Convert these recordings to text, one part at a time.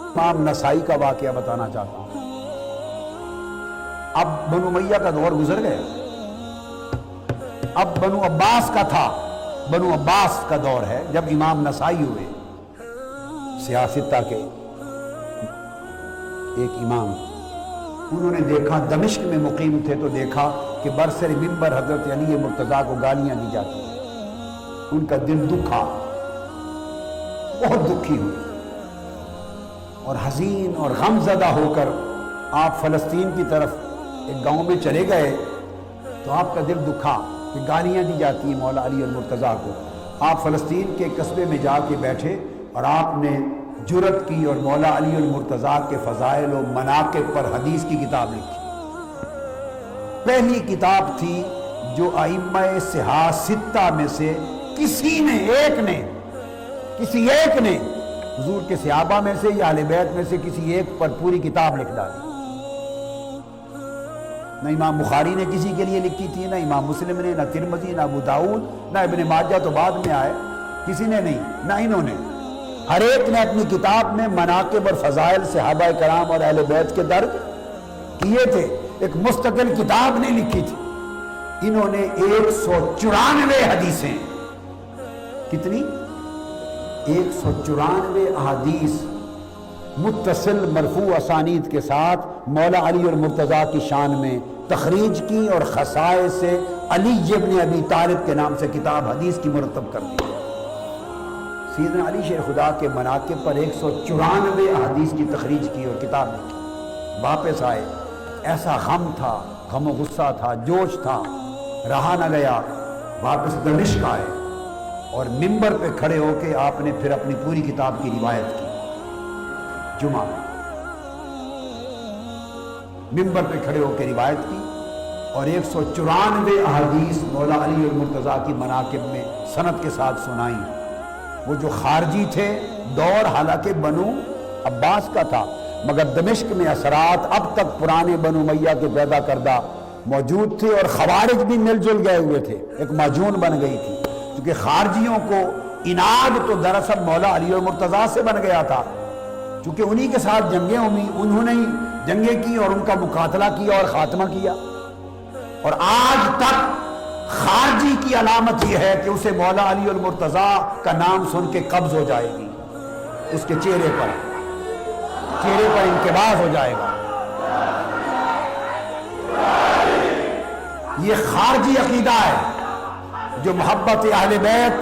امام نسائی کا واقعہ بتانا چاہتا ہوں۔ اب بنو امیہ کا دور گزر گئے، اب بنو عباس کا تھا، بنو عباس کا دور ہے جب امام نسائی ہوئے، سیاستہ کے ایک امام۔ انہوں نے دیکھا دمشق میں مقیم تھے تو دیکھا کہ برسر منبر حضرت علی مرتضیٰ کو گالیاں دی جاتی ہیں۔ ان کا دل دکھا، بہت دکھی ہوئی اور حزین اور غم زدہ ہو کر آپ فلسطین کی طرف ایک گاؤں میں چلے گئے تو آپ کا دل دکھا کہ گالیاں دی جاتی ہیں مولا علی المرتضیٰ کو۔ آپ فلسطین کے قصبے میں جا کے بیٹھے اور آپ نے جرأت کی اور مولا علی المرتضیٰ کے فضائل و مناقب پر حدیث کی کتاب لکھی۔ پہلی کتاب تھی جو ائمہ صحاح ستہ میں سے کسی ایک نے حضور کے صحابہ میں سے یا اہل بیت میں سے کسی ایک پر پوری کتاب لکھ ڈالی۔ نہ امام بخاری نے کسی کے لیے لکھی تھی، نہ امام مسلم نے، نہ ترمذی، نہ ابو داؤد، نہ ابن ماجہ تو بعد میں آئے، کسی نے نہیں، نہ انہوں نے۔ ہر ایک نے اپنی کتاب میں مناقب اور فضائل صحابہ کرام اور اہل بیت کے درج کیے تھے، ایک مستقل کتاب نہیں لکھی تھی۔ انہوں نے 194 حدیثیں، کتنی؟ 194 احادیث متصل مرفوع اسانید کے ساتھ مولا علی المرتضیٰ کی شان میں تخریج کی اور خصائص علی ابن ابی طالب کے نام سے کتاب حدیث کی مرتب کر دی۔ سیدنا علی شیر خدا کے مناقب پر 194 احادیث کی تخریج کی اور کتاب لکھی۔ واپس آئے، ایسا غم تھا، غم و غصہ تھا، جوش تھا، رہا نہ گیا، واپس دمشق آئے اور منبر پہ کھڑے ہو کے آپ نے پھر اپنی پوری کتاب کی روایت کی۔ جمعہ منبر پہ کھڑے ہو کے روایت کی اور 194 احادیث مولا علی المرتضیٰ کی مناقب میں سند کے ساتھ سنائیں۔ وہ جو خارجی تھے، دور حالانکہ بنو عباس کا تھا، مگر دمشق میں اثرات اب تک پرانے بنو امیہ کے پیدا کردہ موجود تھے اور خوارج بھی مل جل گئے ہوئے تھے، ایک معجون بن گئی تھی، کیونکہ خارجیوں کو اناد تو دراصل مولا علی المرتضیٰ سے بن گیا تھا، چونکہ انہی کے ساتھ جنگیں ہوئی، انہوں نے ہی جنگیں کی اور ان کا مقاتلہ کیا اور خاتمہ کیا۔ اور آج تک خارجی کی علامت یہ ہے کہ اسے مولا علی المرتضیٰ کا نام سن کے قبض ہو جائے گی، اس کے چہرے پر انقباض ہو جائے گا۔ یہ خارجی عقیدہ ہے جو محبت اہل بیت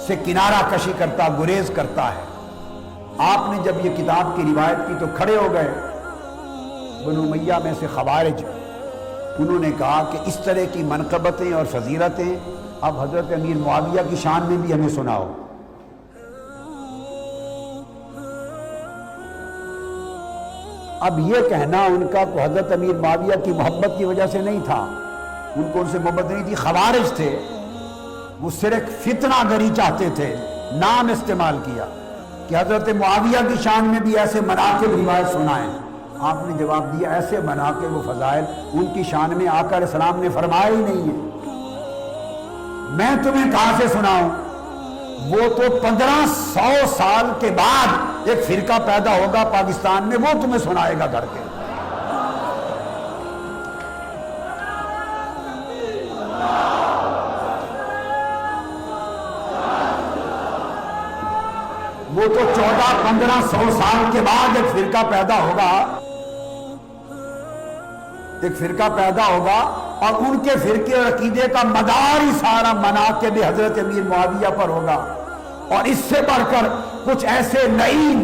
سے کنارہ کشی کرتا، گریز کرتا ہے۔ آپ نے جب یہ کتاب کی روایت کی تو کھڑے ہو گئے بنو امیہ میں سے خوارج، انہوں نے کہا کہ اس طرح کی منقبتیں اور فضیلتیں اب حضرت امیر معاویہ کی شان میں بھی ہمیں سناؤ۔ اب یہ کہنا ان کا کہ حضرت امیر معاویہ کی محبت کی وجہ سے نہیں تھا، ان کو ان سے محبت نہیں تھی، خوارج تھے، وہ صرف فتنہ گری چاہتے تھے، نام استعمال کیا کہ حضرت معاویہ کی شان میں بھی ایسے مناقب روایت سنائیں۔ آپ نے جواب دیا ایسے مناقب و فضائل ان کی شان میں آقا علیہ السلام نے فرمایا ہی نہیں ہے، میں تمہیں کہاں سے سناؤں؟ وہ تو 1500 سال کے بعد ایک فرقہ پیدا ہوگا پاکستان میں، وہ تمہیں سنائے گا گھر کے۔ وہ تو 1400-1500 سال کے بعد ایک فرقہ پیدا ہوگا اور ان کے فرقے اور عقیدے کا مدار ہی سارا مناقب حضرت امیر معاویہ پر ہوگا، اور اس سے بڑھ کر کچھ ایسے لعین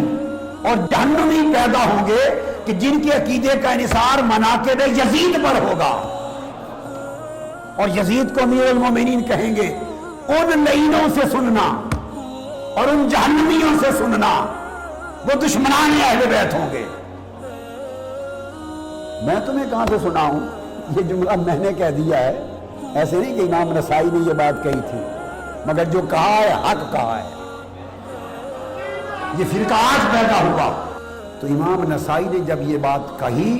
اور جہنمی پیدا ہوں گے کہ جن کے عقیدے کا انحصار مناقب یزید پر ہوگا، اور یزید کو امیر المومنین کہیں گے۔ ان لعینوں سے سننا اور ان جہنمیوں سے سننا، وہ دشمنان اہل بیت ہوں گے۔ میں تمہیں کہاں سے سناؤں؟ یہ جملہ میں نے کہہ دیا ہے، ایسے نہیں کہ امام نسائی نے یہ بات کہی تھی، مگر جو کہا ہے حق کہا ہے۔ یہ فرقہ آج پیدا ہوا تو امام نسائی نے جب یہ بات کہی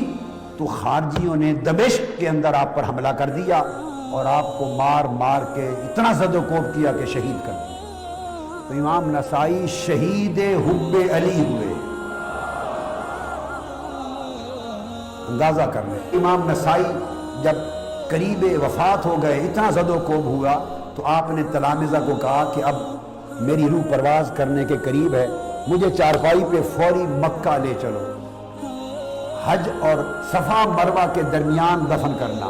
تو خارجیوں نے دمشق کے اندر آپ پر حملہ کر دیا اور آپ کو مار مار کے اتنا زد و کوب کیا کہ شہید کر دیا۔ تو امام نسائی شہید حب علی ہوئے، اندازہ کر لیں۔ امام نسائی جب قریب وفات ہو گئے، اتنا زد و کوب ہوا، تو آپ نے تلامذہ کو کہا کہ اب میری روح پرواز کرنے کے قریب ہے، مجھے چارپائی پہ فوری مکہ لے چلو، حج اور صفا مروہ کے درمیان دفن کرنا۔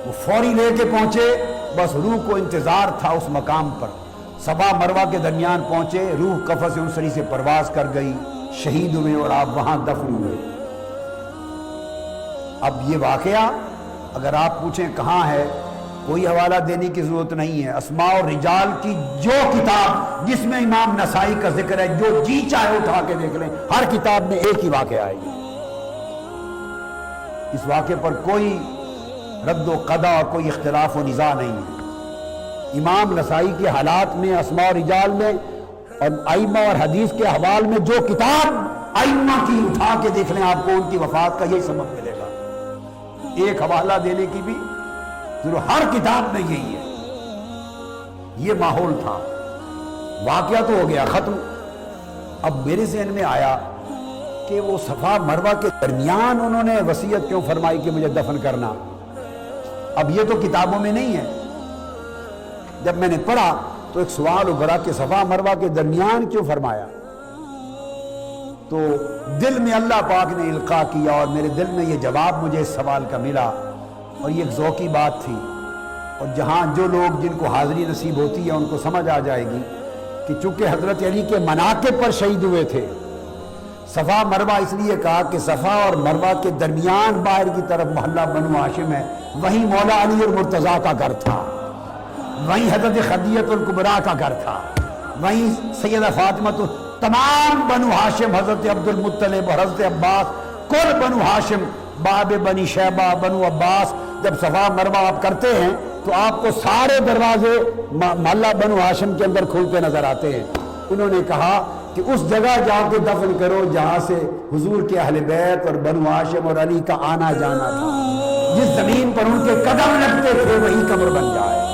وہ فوری لے کے پہنچے، بس روح کو انتظار تھا اس مقام پر۔ صفا مروہ کے درمیان پہنچے، روح قفس انصری سے پرواز کر گئی، شہید ہوئے اور آپ وہاں دفن ہوئے۔ اب یہ واقعہ اگر آپ پوچھیں کہاں ہے، کوئی حوالہ دینے کی ضرورت نہیں ہے۔ اسماء اور رجال کی جو کتاب جس میں امام نسائی کا ذکر ہے، جو جی چاہے اٹھا کے دیکھ لیں، ہر کتاب میں ایک ہی واقعہ آئے گی۔ اس واقعے پر کوئی رد و قضا اور کوئی اختلاف و نزاع نہیں ہے۔ امام نسائی کے حالات میں، اسماء اور رجال میں اور ائمہ اور حدیث کے حوال میں جو کتاب ائمہ کی اٹھا کے دیکھ لیں، آپ کو ان کی وفات کا یہی سبب ملے گا۔ ایک حوالہ دینے کی بھی ضرور، ہر کتاب میں یہی ہے۔ یہ ماحول تھا، واقعہ تو ہو گیا ختم۔ اب میرے ذہن میں آیا کہ وہ صفا مروہ کے درمیان انہوں نے وصیت کیوں فرمائی کہ مجھے دفن کرنا؟ اب یہ تو کتابوں میں نہیں ہے۔ جب میں نے پڑھا تو ایک سوال ابھرا کہ صفا مروہ کے درمیان کیوں فرمایا؟ تو دل میں اللہ پاک نے القاء کیا اور میرے دل میں یہ جواب مجھے اس سوال کا ملا، اور یہ ایک ذوقی بات تھی، اور جہاں جو لوگ جن کو حاضری نصیب ہوتی ہے ان کو سمجھ آ جائے گی کہ چونکہ حضرت علی کے مناقب پر شہید ہوئے تھے، صفا مروہ اس لیے کہا کہ صفا اور مروہ کے درمیان باہر کی طرف محلہ بنو ہاشم ہے، وہیں مولا علی اور مرتضیٰ کا گھر تھا، وہیں حضرت خدیجہ الکبریٰ کا گھر تھا، وہیں سیدہ فاطمہ، تو تمام بنو ہاشم، حضرت عبد المطلب اور حضرت عباس، کل بنو ہاشم، باب بنی شیبہ، بنو عباس، جب صفا مروہ آپ کرتے ہیں تو آپ کو سارے دروازے محلہ بنو ہاشم کے اندر کھلتے نظر آتے ہیں۔ انہوں نے کہا کہ اس جگہ جا کے دفن کرو جہاں سے حضور کے اہل بیت اور بنو ہاشم اور علی کا آنا جانا تھا، جس زمین پر ان کے قدم لگتے تھے وہی قبر بن جائے۔